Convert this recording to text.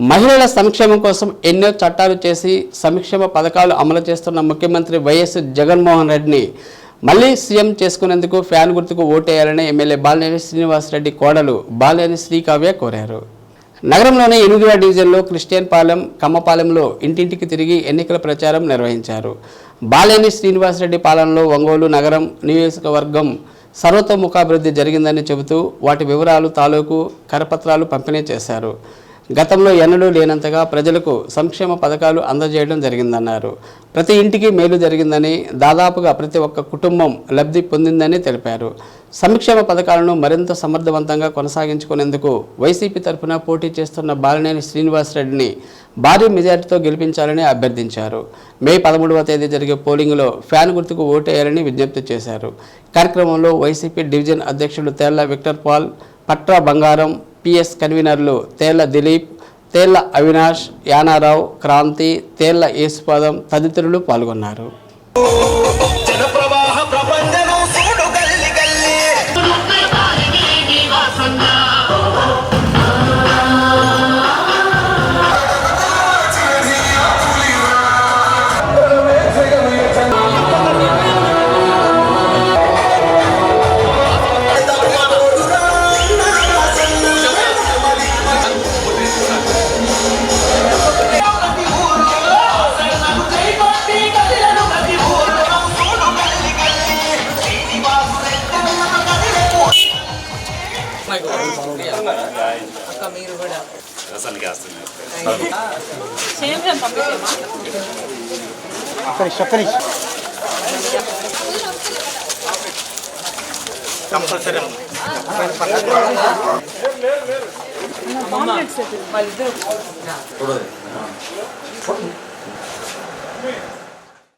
మహిళల సంక్షేమం కోసం ఎన్నో చట్టాలు చేసి సంక్షేమ పథకాలు అమలు చేస్తున్న ముఖ్యమంత్రి వైఎస్ జగన్మోహన్ రెడ్డిని మళ్లీ సీఎం చేసుకునేందుకు ఫ్యాన్ గుర్తుకు ఓటేయాలని ఎమ్మెల్యే బాలినేని శ్రీనివాసరెడ్డి కోడలు బాలినేని శ్రీకావ్య కోరారు. నగరంలోని 8వ డివిజన్లో క్రిస్టియన్ పాలెం, కమ్మపాలెంలో ఇంటింటికి తిరిగి ఎన్నికల ప్రచారం నిర్వహించారు. బాలినేని శ్రీనివాసరెడ్డి పాలనలో ఒంగోలు నగరం నియోజకవర్గం సర్వతోముఖాభివృద్ధి జరిగిందని చెబుతూ వాటి వివరాలు, తాలూకు కరపత్రాలు పంపిణీ చేశారు. గతంలో ఎన్నడూ లేనంతగా ప్రజలకు సంక్షేమ పథకాలు అందజేయడం జరిగిందన్నారు. ప్రతి ఇంటికి మేలు జరిగిందని, దాదాపుగా ప్రతి ఒక్క కుటుంబం లబ్ధి పొందిందని తెలిపారు. సంక్షేమ పథకాలను మరింత సమర్థవంతంగా కొనసాగించుకునేందుకు వైసీపీ తరఫున పోటీ చేస్తున్న బాలినేని శ్రీనివాసరెడ్డిని భారీ మెజార్టీతో గెలిపించాలని అభ్యర్థించారు. మే 13వ తేదీ జరిగే పోలింగ్లో ఫ్యాన్ గుర్తుకు ఓటేయాలని విజ్ఞప్తి చేశారు. కార్యక్రమంలో వైసీపీ డివిజన్ అధ్యక్షుడు తేళ్ల విక్టర్ పాల్, పట్రా బంగారం, పిఎస్ కన్వీనర్లు తేళ్ల దిలీప్, తేళ్ల అవినాష్, యానారావు, క్రాంతి, తేళ్ల యేసుపాదం తదితరులు పాల్గొన్నారు.